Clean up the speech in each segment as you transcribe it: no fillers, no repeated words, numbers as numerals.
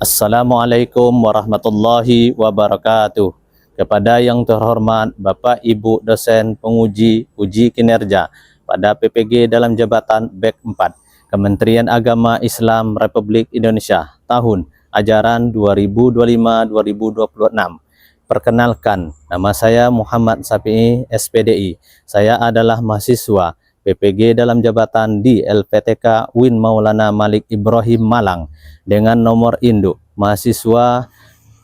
Assalamualaikum warahmatullahi wabarakatuh. Kepada yang terhormat Bapak Ibu dosen penguji uji kinerja pada PPG dalam jabatan BEK 4 Kementerian Agama Islam Republik Indonesia tahun ajaran 2025-2026. Perkenalkan, nama saya Muhammad Safi'i, SPDI. Saya adalah mahasiswa PPG dalam jabatan di LPTK Win Maulana Malik Ibrahim Malang dengan nomor induk mahasiswa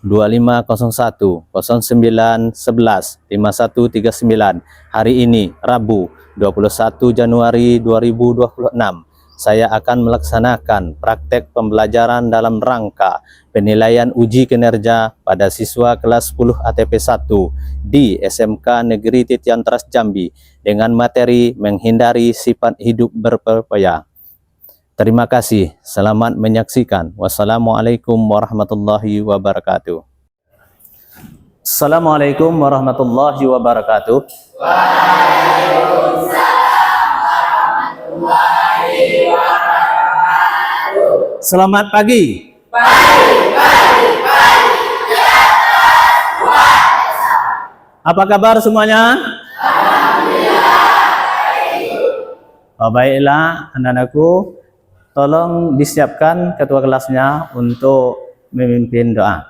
2501 09 11 5139. Hari ini Rabu 21 Januari 2026 saya akan melaksanakan praktek pembelajaran dalam rangka penilaian uji kinerja pada siswa kelas 10 ATP 1 di SMK Negeri Titian Trans Jambi dengan materi menghindari sifat hidup berpepaya. Terima kasih. Selamat menyaksikan. Wassalamualaikum warahmatullahi wabarakatuh. Assalamualaikum warahmatullahi wabarakatuh. Selamat pagi. Apa kabar semuanya? Oh, baiklah anak-anakku, tolong disiapkan ketua kelasnya untuk memimpin doa.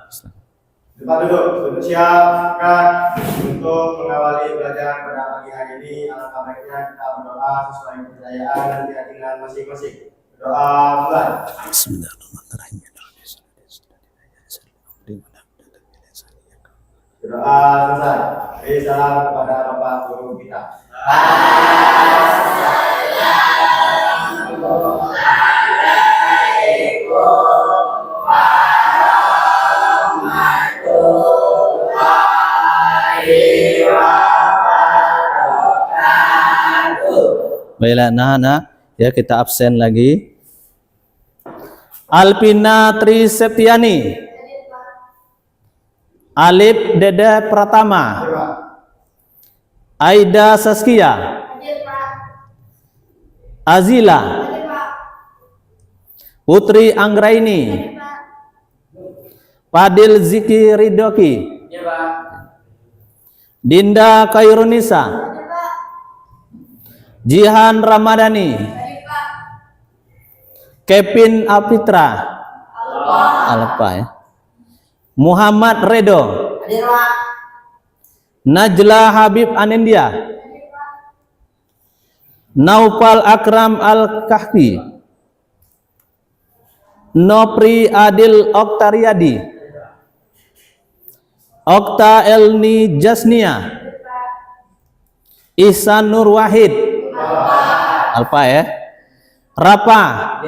Depan duduk siapkan untuk mengawali pelajaran pada pagi hari ini. Alangkah baiknya kita berdoa sesuai kepercayaan dan keyakinan masing-masing. Doa mulai. Bismillahirrahmanirrahim. Doa selesai. Beri salam kepada Bapak Guru kita. Baiklah anak-anak, ya kita absen lagi. Alpina Tri Septiani, Alif Dede Pratama, Aida Saskia, Azila, Putri Anggraini, Fadil Ziki Ridoki, Dinda Kairunisa, Jihan Ramadhani, Kevin Apitra, Alpa ya. Muhammad Redo, Najla Habib Anindya, Naufal Akram Al-Kahfi, Nopri Adil Oktariadi, Okta Elni Jasnia, Ihsan Nur Wahid, Alpa ya. Rapa,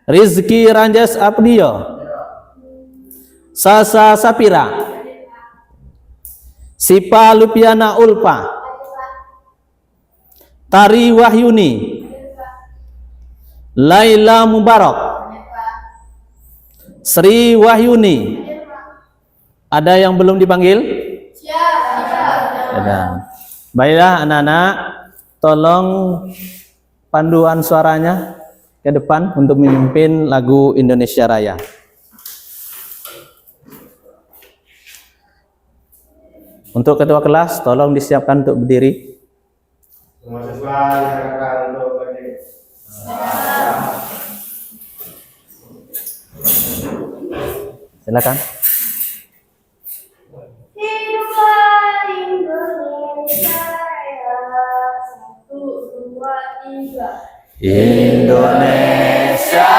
Rizky Ranjas Abdiyo, Sasa Sapira, Sipa Lupiana Ulpa, Tari Wahyuni, Laila Mubarak, Sri Wahyuni. Ada yang belum dipanggil? Ada. Baiklah anak-anak, tolong panduan suaranya ke depan untuk memimpin lagu Indonesia Raya. Untuk ketua kelas, tolong disiapkan untuk berdiri. Semua siswa diharapkan untuk berdiri. Silakan. Hiduplah Indonesia Raya, 1, 2, 3. Indonesia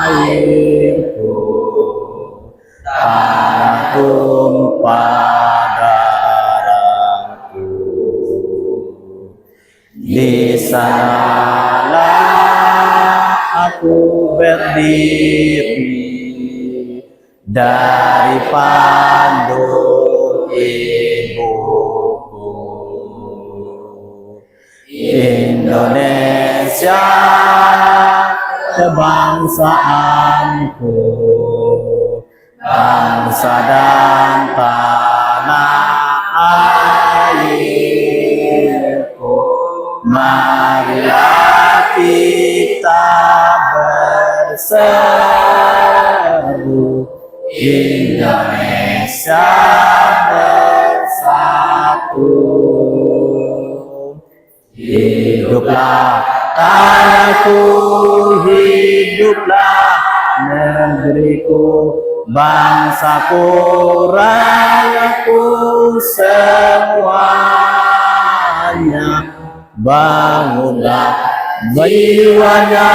airku, tanah tumpah darahku. Di sanalah aku berdiri dari pandu ibuku. Indonesia kebangsaanku, bangsa dan tanah airku. Marilah kita bersatu hiduplah tanahku, hiduplah negeriku, bangsaku, rakyatku semuanya. Bangunlah jiwanya,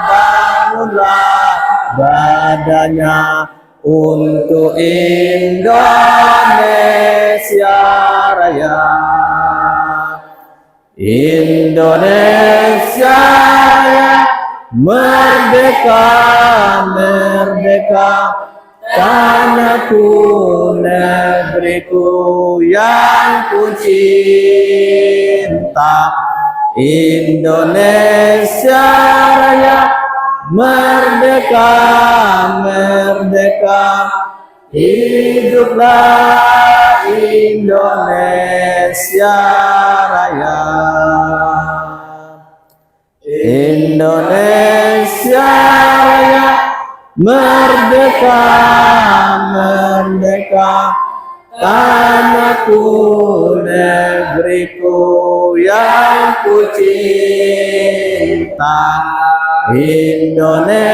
bangunlah badannya untuk Indonesia Raya. Indonesia Raya, merdeka, merdeka, tanahku, negeriku yang ku cinta. Indonesia Raya, merdeka, merdeka, hiduplah Indonesia Raya. Indonesia Raya, merdeka, merdeka, tanahku, negeriku yang ku cinta. Indonesia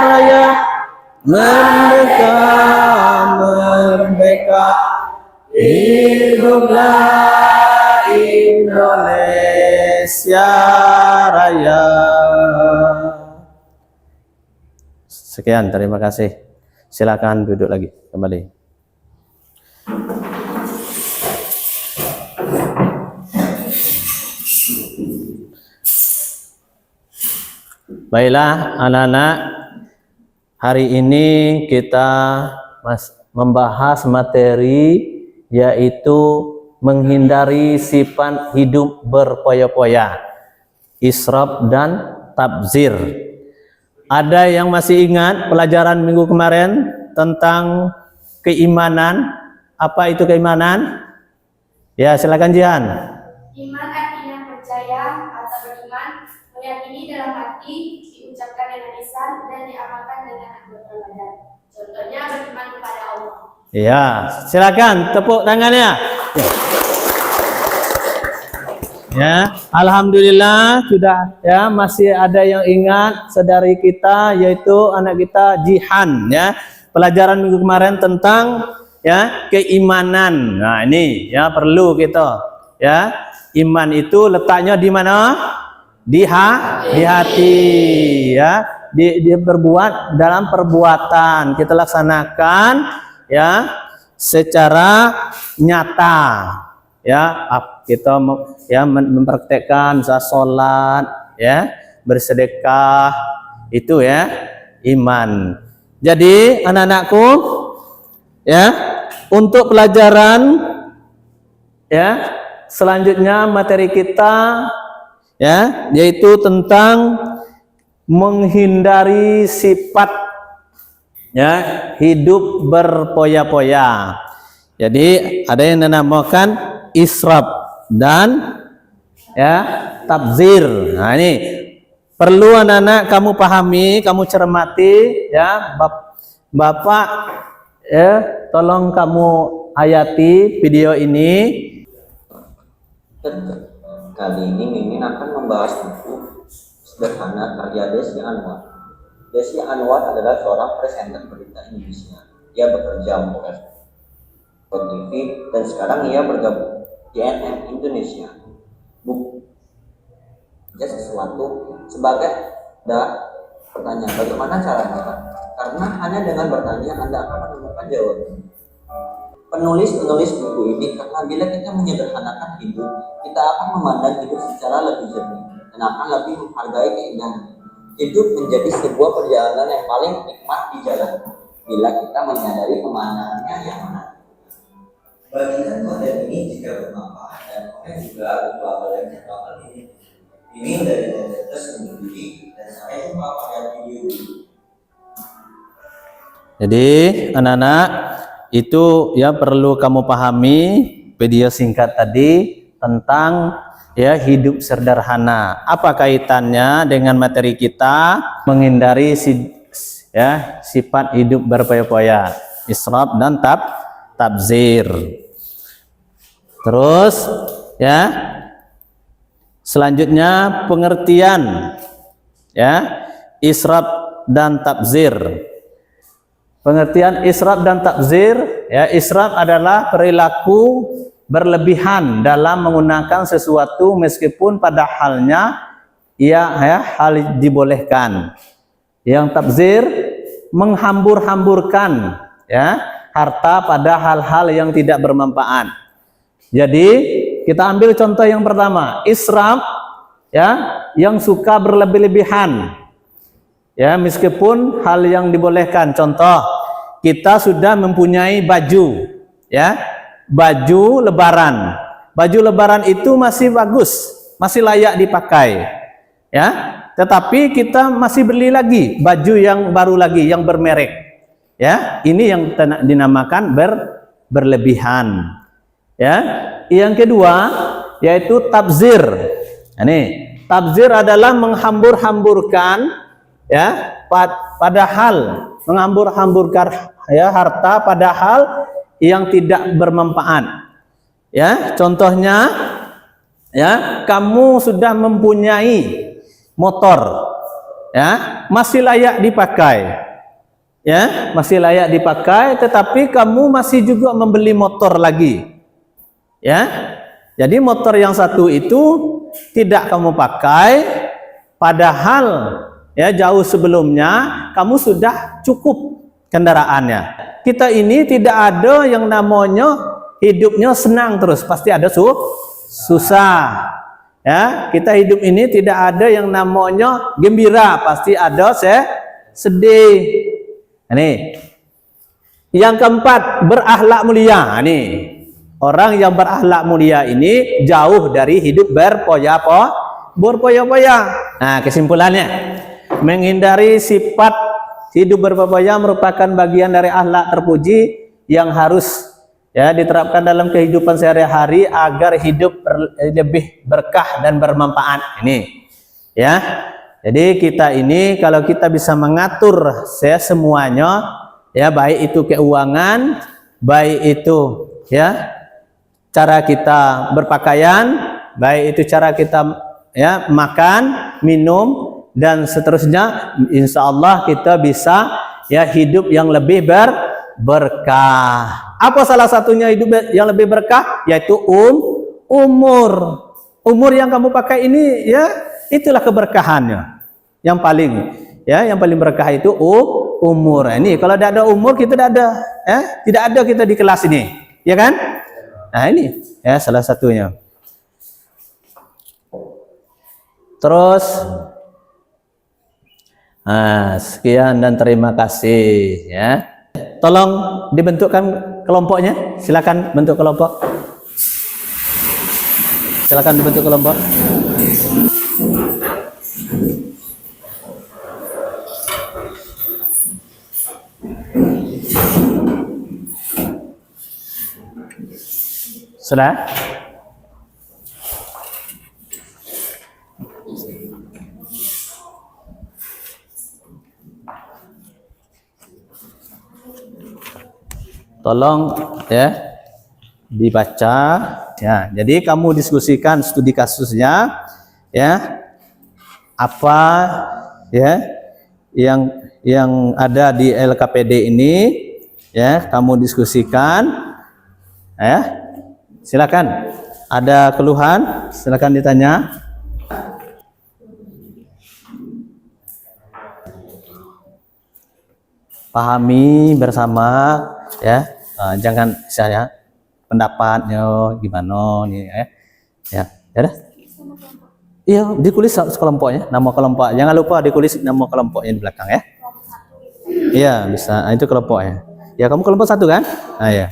Raya, merdeka, merdeka, hiduplah Indonesia Raya. Sekian, terima kasih. Silakan duduk lagi kembali. Baiklah anak-anak, hari ini kita membahas materi yaitu menghindari sifat hidup berpoya-poya, israf dan tabzir. Ada yang masih ingat pelajaran minggu kemarin tentang keimanan? Apa itu keimanan? Ya, silakan Jihan. Iman artinya percaya atau beriman, meyakini dalam hati, diucapkan dengan lisan, dan diamalkan dengan anggota badan. Contohnya beriman kepada Allah. Ya, silakan tepuk tangannya. Ya, alhamdulillah sudah ya, masih ada yang ingat saudari kita yaitu anak kita Jihan ya. Pelajaran minggu kemarin tentang ya keimanan. Nah, ini ya perlu kita ya. Iman itu letaknya di mana? Di hati ya. Dia berbuat dalam perbuatan. Kita laksanakan ya secara nyata. Ya, kita ya mempraktekkan salat, ya, bersedekah, itu ya iman. Jadi anak-anakku, ya, untuk pelajaran ya selanjutnya materi kita ya yaitu tentang menghindari sifat ya hidup berpoya-poya. Jadi ada yang dinamakan israf dan ya tabzir. Nah, ini perlu anak-anak kamu pahami, kamu cermati ya. Bapak ya tolong kamu hayati video ini. Kali ini Mimin akan membahas buku sederhana karya Desi Anwar. Desi Anwar adalah seorang presenter berita Indonesia. Ia bekerja untuk TV dan sekarang ia bergabung CNN Indonesia. Buku sesuatu sebagai pertanyaan bagaimana caranya? Karena hanya dengan bertanya Anda akan menemukan jawaban. Penulis buku ini karena bila kita menyederhanakan hidup, kita akan memandang hidup secara lebih jernih dan akan lebih menghargai keindahan. Hidup menjadi sebuah perjalanan yang paling nikmat di jalan bila kita menyadari pemandangannya yang menarik. Bagikan konten ini jika bermanfaat dan komen juga untuk awal yang channel ini. Ini dari Tetes Sendiri dan sampai jumpa pada video. Jadi anak-anak itu ya perlu kamu pahami video singkat tadi tentang ya hidup sederhana. Apa kaitannya dengan materi kita menghindari sifat hidup berpoya-poya, israf dan tabzir. Terus ya Selanjutnya pengertian ya israf dan tabzir. Pengertian israf dan tabzir, ya, israf adalah perilaku berlebihan dalam menggunakan sesuatu meskipun pada halnya hal dibolehkan. Yang tabzir menghambur-hamburkan ya harta pada hal-hal yang tidak bermanfaat. Jadi kita ambil contoh yang pertama, israf ya yang suka berlebih-lebihan. Ya, meskipun hal yang dibolehkan. Contoh, kita sudah mempunyai baju, ya, baju lebaran. Baju lebaran itu masih bagus, masih layak dipakai, ya. Tetapi kita masih beli lagi baju yang baru lagi, yang bermerek, ya. Ini yang dinamakan berlebihan, ya. Yang kedua yaitu tabzir. Ini tabzir adalah menghambur-hamburkan ya padahal menghambur-hamburkan ya harta padahal yang tidak bermanfaat. Ya, contohnya ya kamu sudah mempunyai motor ya, masih layak dipakai. Ya, masih layak dipakai tetapi kamu masih juga membeli motor lagi. Ya. Jadi motor yang satu itu tidak kamu pakai padahal ya jauh sebelumnya kamu sudah cukup kendaraannya. Kita ini tidak ada yang namanya hidupnya senang terus, pasti ada susah. Ya, kita hidup ini tidak ada yang namanya gembira, pasti ada sedih. Ini. Yang keempat, berakhlak mulia. Ini. Orang yang berakhlak mulia ini jauh dari hidup berpoya-poya. Nah, kesimpulannya, menghindari sifat hidup berpoya-poya merupakan bagian dari akhlak terpuji yang harus ya diterapkan dalam kehidupan sehari-hari agar hidup lebih berkah dan bermanfaat. Ini ya. Jadi kita ini kalau kita bisa mengatur semuanya ya, baik itu keuangan, baik itu ya cara kita berpakaian, baik itu cara kita ya makan, minum dan seterusnya, insya Allah kita bisa ya hidup yang lebih berkah. Apa salah satunya hidup yang lebih berkah? Yaitu umur. Umur yang kamu pakai ini ya itulah keberkahannya. Yang paling berkah itu umur. Ini kalau tidak ada umur kita tidak ada kita di kelas ini, ya kan? Nah ini ya salah satunya. Terus sekian dan terima kasih ya. Tolong dibentukkan kelompoknya. Silakan bentuk kelompok. Silakan dibentuk kelompok. Sudah? Tolong ya dibaca ya. Jadi kamu diskusikan studi kasusnya ya. Apa ya yang ada di LKPD ini ya, kamu diskusikan ya. Silakan. Ada keluhan? Silakan ditanya. Pahami bersama ya. Jangan saya pendapatnya gimana nih ya. Ya, udah. Iya, ditulis kelompoknya, nama kelompok. Jangan lupa ditulis nama kelompoknya di belakang ya. Iya, bisa. Itu kelompoknya. Ya, kamu kelompok 1 kan? Nah, ya.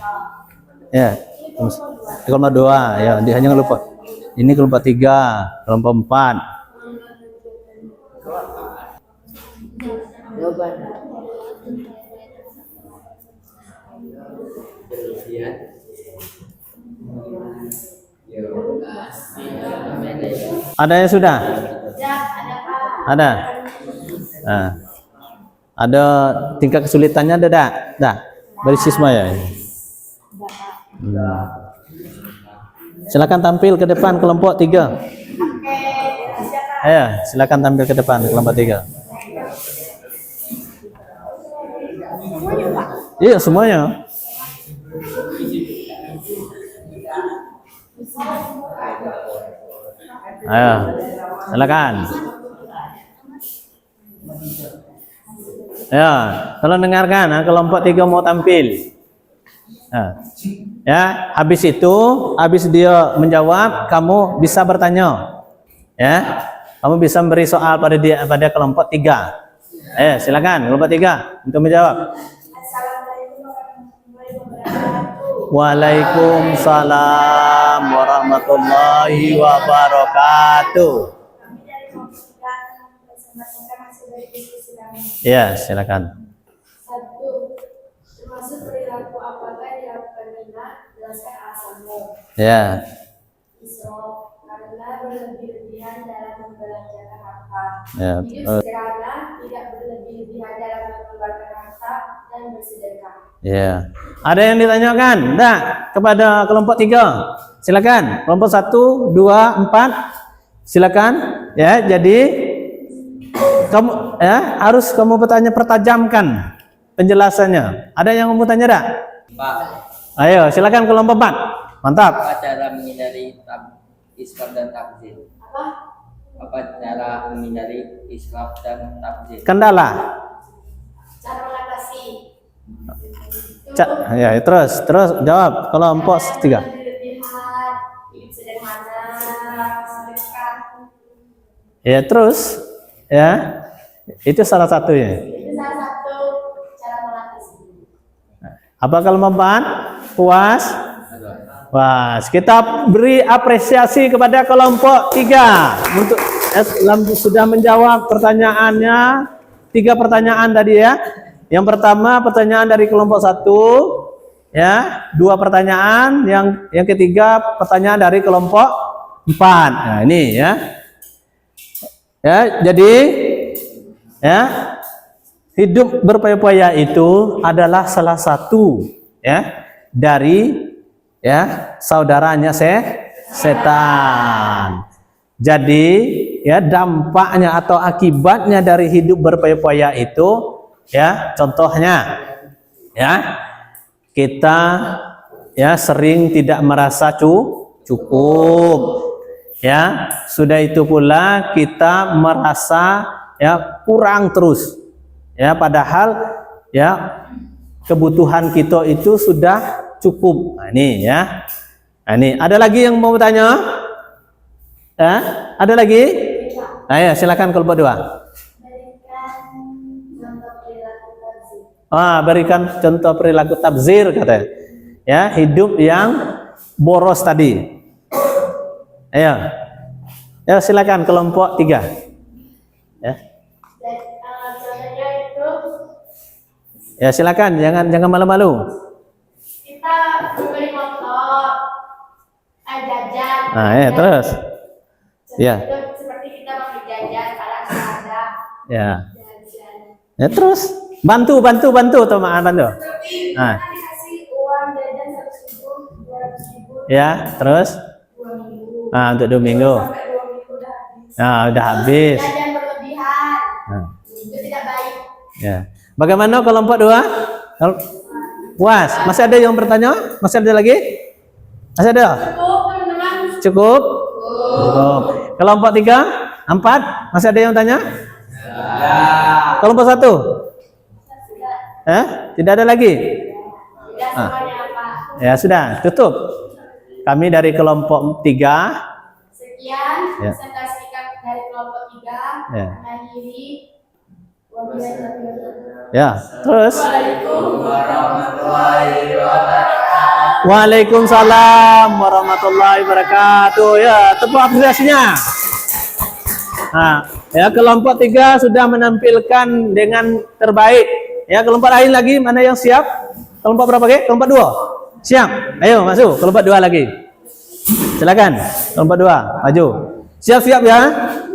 Ya. Kelompok 2 ya, jangan lupa. Ini kelompok 3, kelompok 4. Ada yang sudah? Ya, ada Pak. Ada. Nah, ada tingkat kesulitannya ada dah? Dah. Bersih semua ya. Silakan tampil ke depan kelompok 3. Oke. Ayo, silakan tampil ke depan kelompok 3. Iya, semuanya. Ayo, silakan. Ya, tolong dengarkan, kelompok 3 mau tampil. Ya, habis itu, habis dia menjawab, kamu bisa bertanya. Ya, kamu bisa memberi soal pada dia, pada kelompok 3. Silakan kelompok 3 untuk menjawab. Assalamualaikum warahmatullahi wabarakatuh. Waalaikumsalam warahmatullahi wabarakatuh. Kami dari kelompok 3 bersama-sama hasil dari diskusi kami. Ya, silakan. 1. Termasuk perilaku apakah yang dilakukan Nina? Jelaskan alasanmu. Ya, Israf, karena berlebih-lebihan dalam membelanjakan harta. ya. Hidup sederhana, tidak berlebih-lebihan dalam mengeluarkan harta dan bersedekah. Ya. Ada yang ditanyakan? Enggak, kepada kelompok 3. Silakan. Kelompok 1, 2, 4. Silakan. Ya, jadi kamu harus kamu bertanya, pertajamkan penjelasannya. Ada yang mau tanya enggak? Pak, Ayo, silakan kelompok 4. Mantap. apa cara menghindari israf dan tabdzir? Apa cara menghindari israf dan tabdzir? Kendala. Cara mengatasi. Ya, terus jawab kelompok 3. Berlebihan, hidup sederhana, sedekah. Ya, terus ya. Itu salah satunya. Itu salah satu cara mengatasi. Apa kelompok 4? Puas? Puas. Kita beri apresiasi kepada kelompok 3 untuk sudah menjawab pertanyaannya. 3 pertanyaan tadi ya. Yang pertama pertanyaan dari kelompok 1 ya, 2 pertanyaan, yang ketiga pertanyaan dari kelompok 4. Nah, ini ya. Ya, jadi ya, hidup berupaya itu adalah salah satu ya dari ya saudaranya setan. Jadi ya, dampaknya atau akibatnya dari hidup berupaya itu ya, contohnya ya, kita ya sering tidak merasa cukup. Ya, sudah itu pula kita merasa ya kurang terus. Ya, padahal ya kebutuhan kita itu sudah cukup. Nah, ini ya. Nah, ini ada lagi yang mau bertanya? Ya, ada lagi? Ayo, silakan kelompok 2. Berikan contoh perilaku tabzir katanya. Ya, hidup yang boros tadi. Ayo. Ya, silakan kelompok 3. Ya. Contohnya itu Ya, silakan, jangan malu-malu. kita membeli motor, jajan. Nah, ya, terus. Ya. Itu seperti kita membeli jajan, kadang ada Ya. jajan. Ya, terus bantu teman bantu. Seperti Nah. kita dikasih uang jajan 100.000, 200.000, Ya, terus 2 minggu. untuk 2 minggu. Sampai 2 minggu udah habis. Nah, udah habis. Jajan berlebihan, Nah, itu tidak baik. ya. Bagaimana kelompok 2? Puas. Masih ada yang bertanya? Masih ada lagi? Masih ada? Cukup teman-teman. Cukup? Cukup. Kelompok 3? 4? Masih ada yang tanya? Kelompok 1? Tidak ada lagi? Tidak semuanya Pak. Ya, sudah, tutup. Kami dari kelompok 3. Sekian Ya. presentasi dari kelompok 3. Ya. Akhiri. Wabillahi taufiq. Ya, terus. Waalaikumsalam warahmatullahi wabarakatuh. Waalaikumsalam warahmatullahi wabarakatuh. Ya, tepuk apresiasinya. Nah, ya, kelompok 3 sudah menampilkan dengan terbaik. Ya, kelompok lain lagi mana yang siap? Kelompok berapa, Ge? Kelompok 2. Siap. Ayo masuk kelompok 2 lagi. Silakan. Kelompok 2, maju. Siap-siap ya.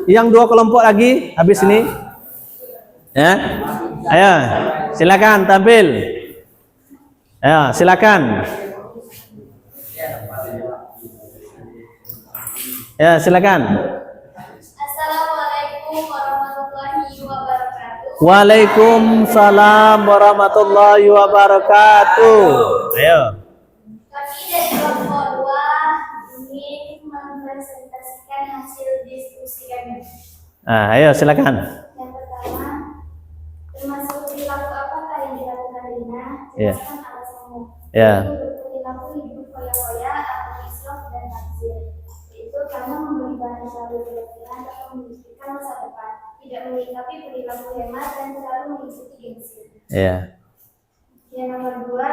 Yang 2 kelompok lagi habis ini. Ya. Ayo, silakan tampil. Ayo, silakan. Ya, silakan. Assalamualaikum Waalaikumsalam warahmatullahi wabarakatuh. Ayo. Kami dari kelompok 2 ingin mempresentasikan hasil diskusi kami. Ayo silakan. Yang pertama, termasuk perilaku apakah yang dilakukan Rina? Iya. Jelaskan alasannya. Ya. Yaitu perilaku hidup foya-foya atau israf dan takzir. Yaitu karena memberi bahan yang terlalu berlebihan atau memikirkan masa depan, tidak menyikapi perilaku hemat dan selalu mengikuti gengsi. Iya. Yang nomor 2,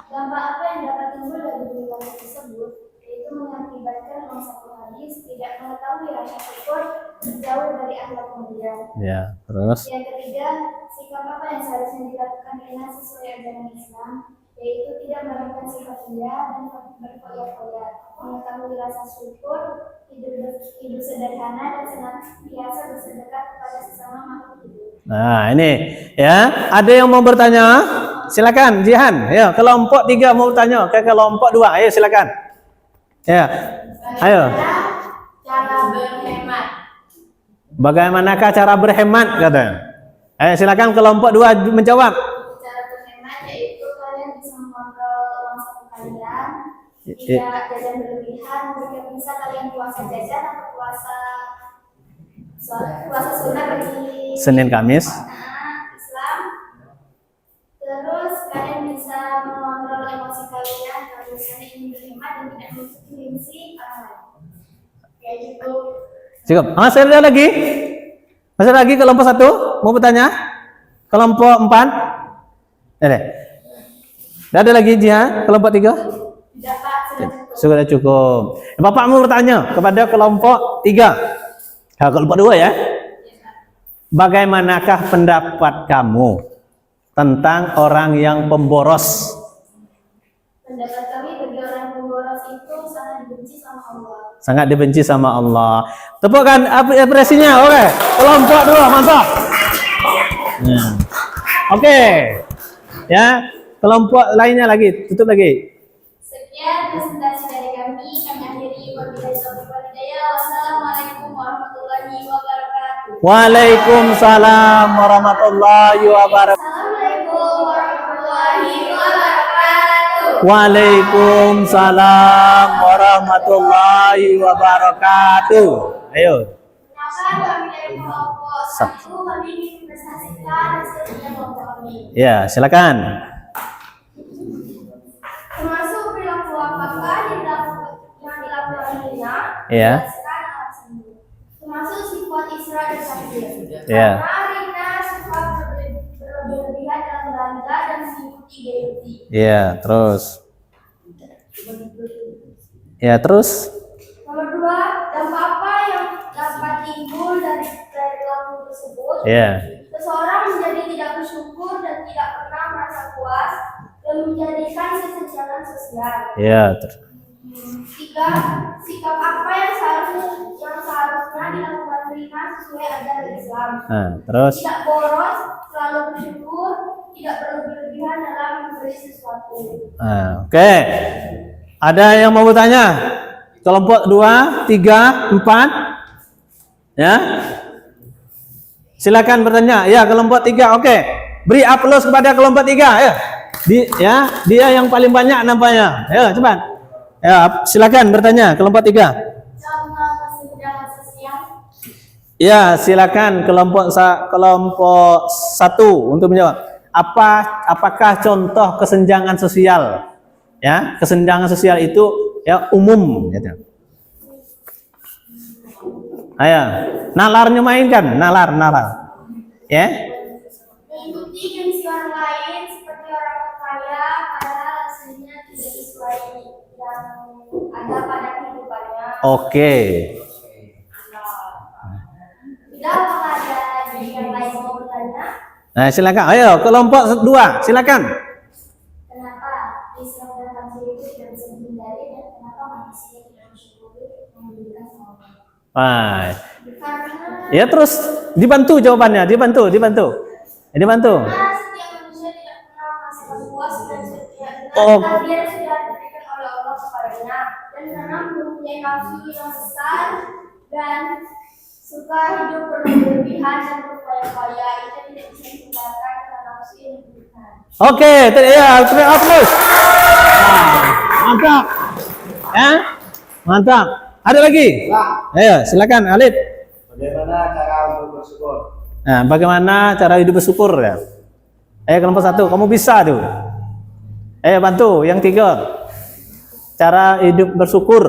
dampak apa yang dapat timbul dari perilaku tersebut? Yaitu mengakibatkan orang satu hadis tidak mengetahui rasa syukur, jauh dari akhlak mulia. Ya, terus. Yang ketiga, sikap apa yang seharusnya dilakukan Rina sesuai ajaran Islam, yaitu tidak melakukan sifat rendah dan berfoya-foya, mengetahui rasa syukur, hidup sederhana dan senantiasa bersedekah kepada sesama makhluk hidup. Nah, ini ya, ada yang mau bertanya? Silakan, Jihan. Ya, kelompok 3 mau bertanya ke kelompok 2. Ayo silakan. Ya. Ayo. Cara berhemat. Bagaimanakah cara berhemat katanya? Ayo silakan kelompok 2 menjawab. Cara berhemat yaitu kalian bisa mengontrol uang saku kalian, tidak jajan berlebihan. Jika bisa kalian puasa jajan atau puasa sunnah bagi Senin Kamis. Islam. Terus kalian bisa mengontrol emosi kalian kalau misalnya ingin berhemat dan tidak mengikuti gengsi orang lain. Kayak gitu. Cukup. Masih ada lagi? Masih ada lagi kelompok 1 mau bertanya? Kelompok 4? Ada. Tidak ada lagi Jihan? Kelompok 3? Tidak Pak, Sudah sudah cukup. cukup. Bapak mau bertanya kepada kelompok 3. Nah, kelompok 2 ya. Bagaimanakah pendapat kamu tentang orang yang pemboros? Pendapat kami bagi orang pemboros itu sangat dibenci sama Allah. Sangat dibenci sama Allah. Tepukkan apresiasinya. Oke. Kelompok 2 mantap. Oke. Ya, kelompok lainnya lagi, tutup lagi. Sekian presentasi dari kami. Kami akhiri wabillahi taufiq wal hidayah. Wassalamualaikum warahmatullahi wabarakatuh. Waalaikumsalam warahmatullahi wabarakatuh. Assalamualaikum warahmatullahi wabarakatuh. Waalaikumsalam warahmatullahi wabarakatuh. Ayo. Kenapa kami dari kelompok 1 kami ingin mempresentasikan hasilnya kelompok kami. Ya, silakan. Termasuk perilaku apakah yang dilakukan Rina? Iya. Jelaskan alasannya. Termasuk sifat Isra dan takzir. Iya. Karena Rina sifat berlebihan dalam belanja dan mengikuti gengsi. Ya, terus. Ya, terus. Nomor 2, dampak apa yang dapat timbul dari perilaku tersebut? Ya. Seseorang menjadi tidak bersyukur dan tidak pernah merasa puas dan menjadikan kesenjangan sosial. Ya, terus. 3, sikap apa yang seharusnya dilakukan Rina sesuai ajaran Islam. Nah, terus. Tidak boros, selalu bersyukur, tidak berlebihan dalam memberi sesuatu. Nah, oke. Ada yang mau bertanya? Kelompok 2, 3, 4. Ya. Silakan bertanya. Ya, kelompok 3. Oke. Beri aplaus kepada kelompok 3 ya. Dia yang paling banyak nampaknya. Ya, cepat. Ya, silakan bertanya kelompok 3. Contoh kesenjangan sosial. Ya, silakan kelompok 1 untuk menjawab. Apakah contoh kesenjangan sosial? Ya, kesenjangan sosial itu ya umum gitu. Ayo, nalarnya mainkan, nalar. Ya. Mengikuti gengsi orang lain seperti orang kaya, padahal aslinya tidak sesuai yang ada pada kehidupannya. Oke. Tidak apakah ada lagi yang lain mau bertanya? Nah, silakan. Ayo, kelompok 2, silakan. Kenapa Islam dan takzir itu tidak bisa dihindari dan kenapa manusia tidak bersyukuri memberikan sama Allah? Wah. Karena Ya, terus dibantu jawabannya, dibantu. Karena setiap manusia tidak pernah merasakan puas dan setiap takdir sudah diberikan oleh Allah kepadanya, dan karena mempunyai nafsu yang besar dan suka hidup berlebihan dan berfoya-foya itu tidak bisa dihindarkan karena nafsu yang berlebihan. Oke, ya, terus. Mantap. Ya, mantap. Ada lagi? Ayo, silakan Alid. Bagaimana cara untuk bersyukur? Nah, bagaimana cara hidup bersyukur ya? Ayo kelompok 1, kamu bisa tuh. Ayo bantu yang 3. Cara hidup bersyukur.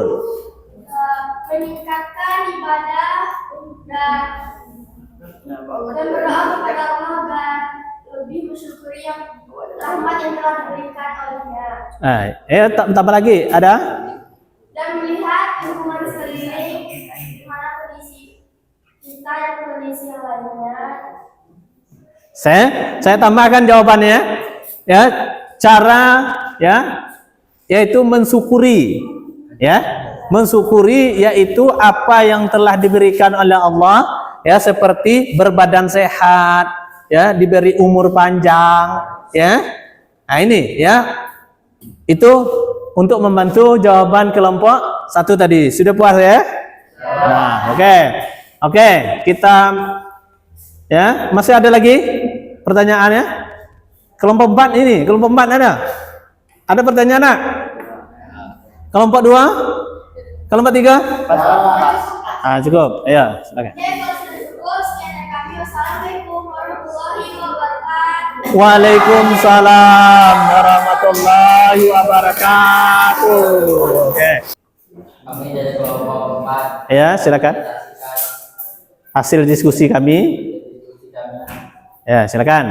Meningkatkan ibadah dan berdoa kepada Allah dan lebih bersyukuri yang rahmat yang telah diberikan olehnya. Tambah lagi ada? Dan melihat lingkungan sekeliling di mana kondisi kita dan kondisi yang lainnya. Saya tambahkan jawabannya. Ya, cara ya yaitu mensyukuri. Ya, mensyukuri yaitu apa yang telah diberikan oleh Allah, ya, seperti berbadan sehat, ya, diberi umur panjang, ya. Nah, ini ya. Itu untuk membantu jawaban kelompok 1 tadi. Sudah puas ya? Nah, oke, kita ya, masih ada lagi pertanyaannya? Kelompok 4 ini, kelompok 4 ada? Ada pertanyaan nak? Kelompok 2? Kelompok 3? Cukup. Ayo, silakan. Assalamualaikum warahmatullahi wabarakatuh. Waalaikumsalam warahmatullahi wabarakatuh. Oke. Kami dari kelompok 4 Ya, silakan. Hasil diskusi kami. diskusi kami. Ya, silakan.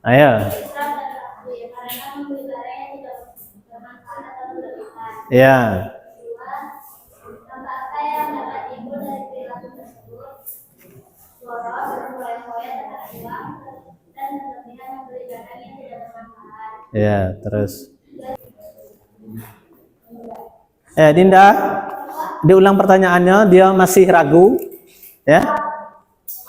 Ayo. Ya. Ya, terus. Dinda, diulang pertanyaannya, dia masih ragu. Ya.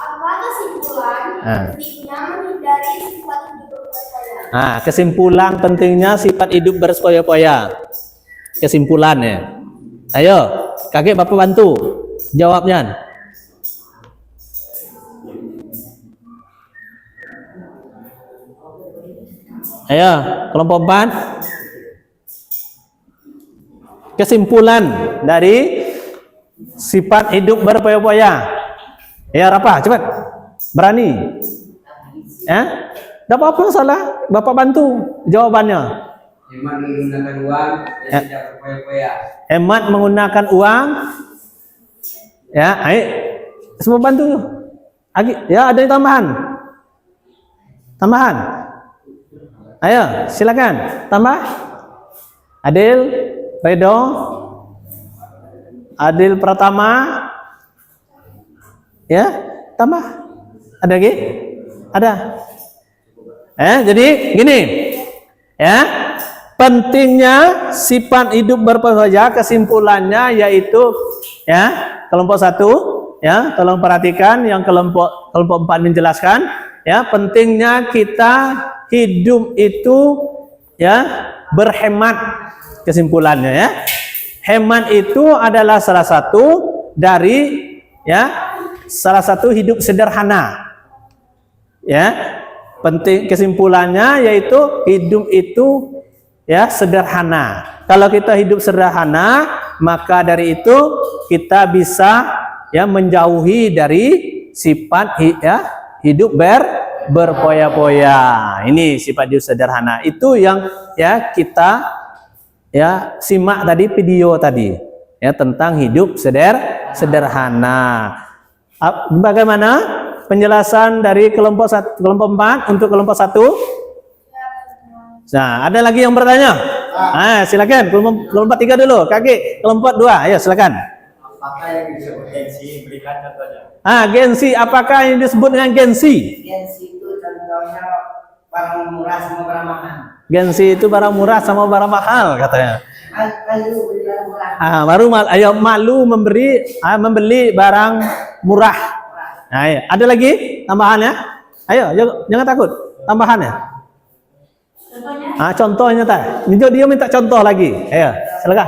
Apa kesimpulan pentingnya menghindari sifat hidup berfoya-foya? Kesimpulan pentingnya sifat hidup berfoya-foya. Kesimpulannya. Ayo, kakek bapak bantu jawabnya. Ayo, kelompok 4. Kesimpulan dari sifat hidup berfoya-foya. Ya, Rafa, cepat. Berani. Ya? Tidak apa-apa salah. Bapak bantu jawabannya. Hemat menggunakan uang dan tidak berfoya-foya. Hemat menggunakan uang. Ya, ayo. Semua bantu. Ya, ada yang tambahan. Tambahan. Ayo, silakan. Tambah. Adil, Redo, Adil Pratama. Ya, tambah. Ada lagi? Ada. Jadi gini. Ya. Pentingnya sifat hidup berfoya-foya, kesimpulannya yaitu ya, kelompok 1 ya, tolong perhatikan yang kelompok 4 menjelaskan ya, pentingnya kita hidup itu ya berhemat, kesimpulannya ya. Hemat itu adalah salah satu dari ya, salah satu hidup sederhana. Ya. Penting kesimpulannya yaitu hidup itu ya sederhana. Kalau kita hidup sederhana, maka dari itu kita bisa ya menjauhi dari sifat hidup berfoya-foya. Ini sifat hidup sederhana. Itu yang ya kita ya simak tadi video tadi ya tentang hidup sederhana. Bagaimana penjelasan dari kelompok 4 untuk kelompok 1? Nah, ada lagi yang bertanya? Silakan. Kelompok 3 dulu. Kaki kelompok 2. Ayo silakan. Apakah yang disebut gengsi? Berikan contohnya. Gengsi. Apakah yang disebut dengan gengsi? Gengsi itu contohnya barang murah sama barang mahal. Gengsi itu barang murah sama barang mahal katanya. Malu beli barang murah. Baru malu membeli barang murah. Nah, iya. Ada lagi tambahannya? Ayo, jangan takut. Tambahannya. Contohnya? Contohnya tak. Dia minta contoh lagi. Ayo, silakan.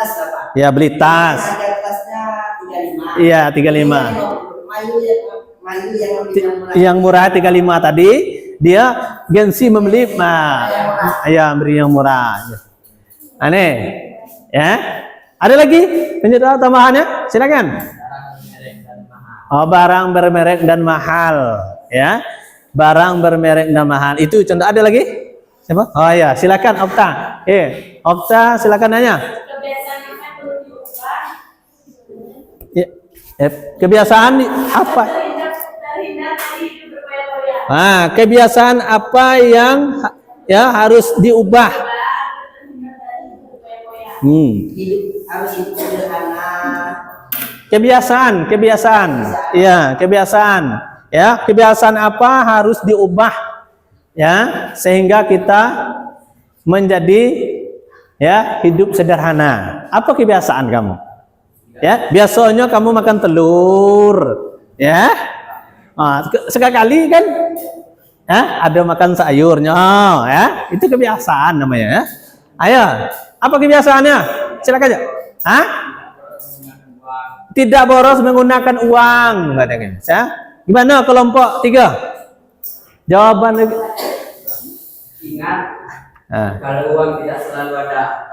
tas Bapak. Ya, beli tas. Harga tasnya 35. Iya, 35. Yang murah 35 tadi, dia gengsi membeli, ya beri yang murah. Aneh, ya. Ada lagi penjelasan tambahannya? Silakan. Oh, barang bermerek dan mahal, ya. Barang bermerek dan mahal. Itu contoh. Ada lagi? Siapa? Oh ya, silakan Okta. Okta, silakan nanya. Kebiasaan apa yang perlu diubah? Ya, kebiasaan apa? Terhindar dari hidup berfoya-foya. Kebiasaan apa yang harus diubah? Terhindar dari hidup berfoya-foya. Harus hidup sederhana. Kebiasaan. Ya, kebiasaan. Ya, kebiasaan apa harus diubah? Ya, sehingga kita menjadi hidup sederhana. Apa kebiasaan kamu? Ya, biasanya kamu makan telur, ya. Sekali kan ada makan sayurnya, ya. Itu kebiasaan namanya, ya. Ayo, apa kebiasaannya? Silakan aja. Tidak boros menggunakan uang, katanya. Ya. Gimana kelompok 3? Jawaban Ingat, kalau uang tidak selalu ada.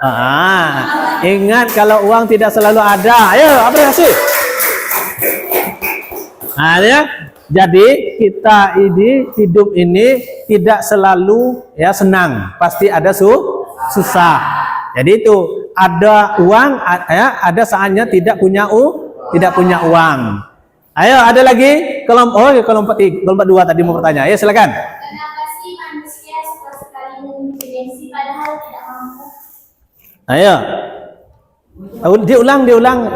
Ingat kalau uang tidak selalu ada. Ayo, apresiasi. Ya. Jadi kita hidup ini tidak selalu senang, pasti ada susah. Jadi itu ada uang, ada saatnya tidak punya uang. Ayo, ada lagi kelompok 2 tadi mau bertanya. Ayo silakan. Kenapa sih manusia suka sekali menggengsi padahal tidak mampu? Ayo. Diulang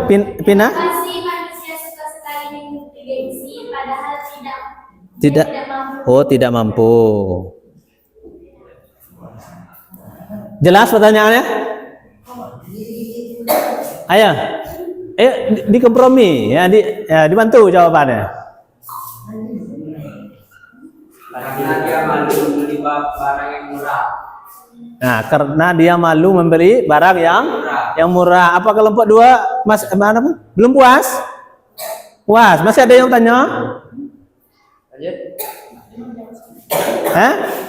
Pina. Kenapa sih manusia suka sekali menggengsi padahal Tidak. mampu? Tidak mampu. Jelas pertanyaannya? Ayo. Dikompromi dibantu jawabannya. Karena dia malu membeli barang yang murah. Karena dia malu membeli barang yang murah. Apa kelompok 2 Mas belum puas? Puas. Masih ada yang tanya?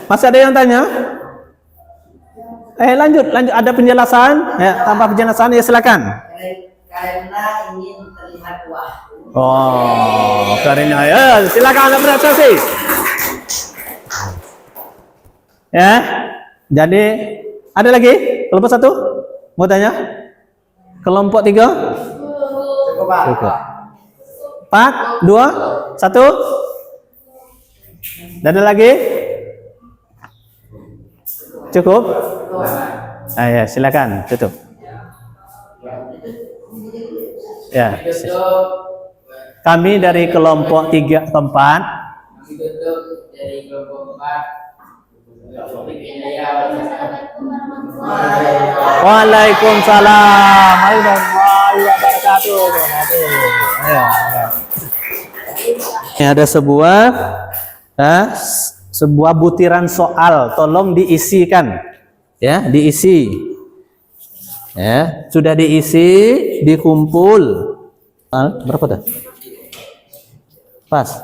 Masih ada yang tanya? Lanjut. Ada penjelasan? Tambah penjelasan, ya silakan. Karena ingin terlihat tua. Karena silakan apresiasi. Ya. Jadi ada lagi kelompok 1 mau tanya? Kelompok 3? Cukup Pak. Cukup. 4, 2, 1. Ada lagi? Cukup? Ya, silakan tutup. Ya. Kami dari kelompok 3 ke 4. Kami tutup dari kelompok 4. Waalaikumsalam warahmatullahi wabarakatuh. Ada sebuah butiran soal, tolong diisikan. Ya, diisi. Ya, sudah diisi, dikumpul. Berapa dah? Pas.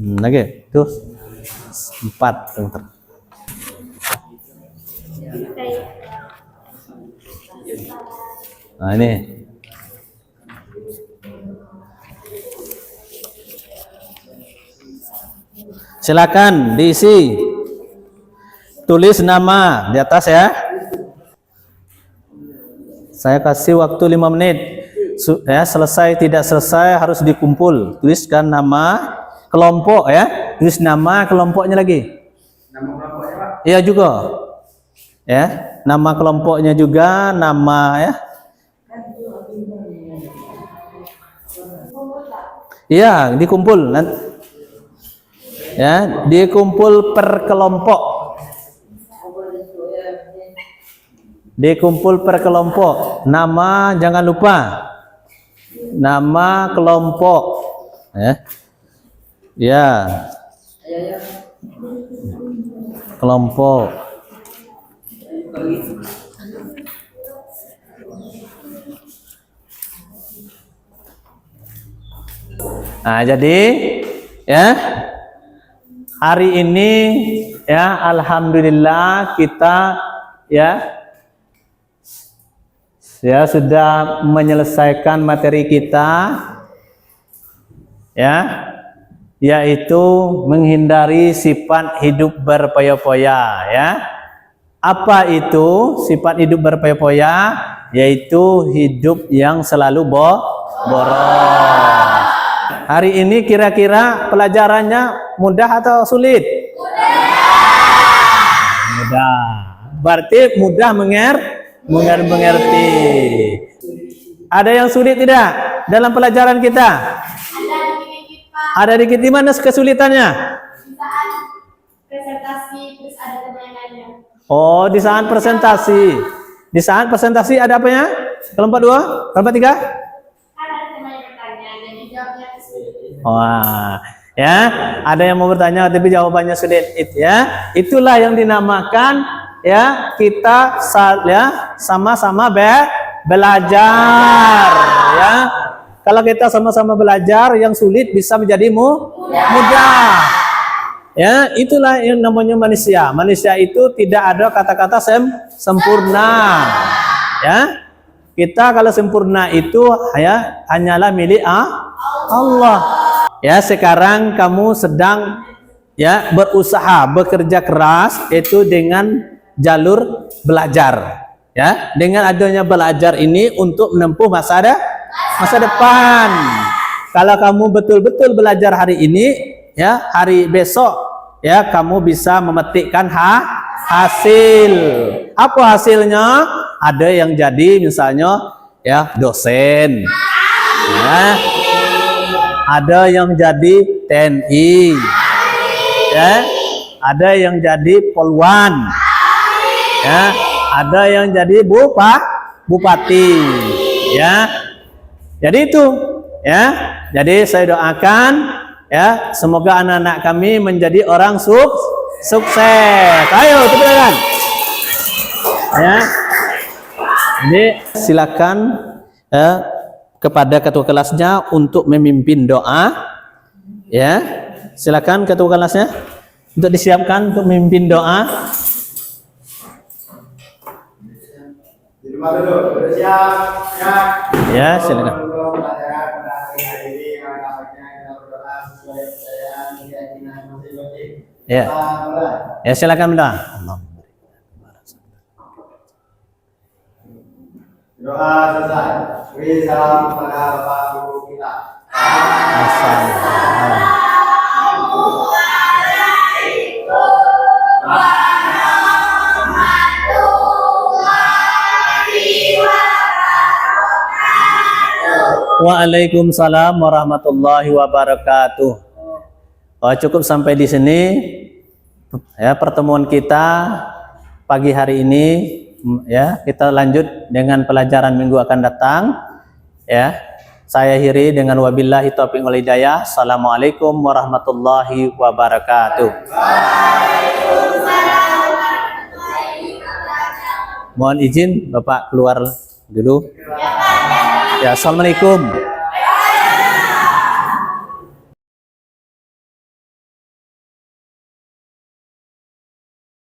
Lagi, tuh 4 bentar. Nah ini. Silakan diisi. Tulis nama di atas ya. Saya kasih waktu 5 menit. Selesai tidak selesai harus dikumpul. Tuliskan nama kelompok ya. Tulis nama kelompoknya lagi. Nama kelompoknya Pak? Iya juga. Ya, nama kelompoknya juga, nama ya. Iya, dikumpul. Ya, dikumpul per kelompok. Dikumpul per kelompok. Nama jangan lupa. Nama kelompok. Ya. Ya. Kelompok. Nah, jadi ya hari ini ya alhamdulillah kita ya sudah menyelesaikan materi kita ya, yaitu menghindari sifat hidup berpoya-poya ya. Apa itu sifat hidup berpoya-poya? Yaitu hidup yang selalu boros. Hari ini kira-kira pelajarannya mudah atau sulit? Mudah. Berarti mudah mengerti. Ada yang sulit tidak dalam pelajaran kita? Ada dikit. Di mana kesulitannya? Presentasi terus ada permainannya. Oh, di saat presentasi. Di saat presentasi ada apanya? Kelompok 2, kelompok 3? Ada teman yang bertanya, jadi jawabnya kesulitan. Wah, ya, ada yang mau bertanya tapi jawabannya sulit ya. Itulah yang dinamakan ya kita sama-sama belajar ya. Kalau kita sama-sama belajar, yang sulit bisa menjadi mudah. Ya, itulah yang namanya manusia. Manusia itu tidak ada kata-kata sempurna. Ya. Kita kalau sempurna itu ya hanyalah milik Allah. Ya, sekarang kamu sedang ya berusaha, bekerja keras itu dengan jalur belajar. Ya, dengan adanya belajar ini untuk menempuh masa depan. Kalau kamu betul-betul belajar hari ini, ya hari besok ya kamu bisa memetikkan hasil. Apa hasilnya? Ada yang jadi misalnya ya dosen, ya. Ada yang jadi TNI, ya. Ada yang jadi polwan, ya. Ada yang jadi bupati, ya. Jadi itu, ya. Jadi saya doakan, ya, semoga anak-anak kami menjadi orang sukses. Ayo, tepuk tangan. Ya. Jadi silakan ya, kepada ketua kelasnya untuk memimpin doa. Ya, silakan ketua kelasnya untuk disiapkan untuk memimpin doa. Di depan dulu, sudah siap? Ya, silakan. Untuk pelajaran pada hari ini, nampaknya kita berdoa sesuai kepercayaan keyakinan masing-masing. Ya. Ya, silakan berdoa. Doa selesai. Beri salam kepada Bapak Guru kita. Waalaikumsalam warahmatullahi wabarakatuh. Oh, cukup sampai di sini ya pertemuan kita pagi hari ini. Ya, kita lanjut dengan pelajaran minggu akan datang. Ya, saya akhiri dengan wabillahi taufiq wal hidayah. Assalamualaikum warahmatullahi wabarakatuh. Mohon izin Bapak keluar dulu. Ya, assalamualaikum.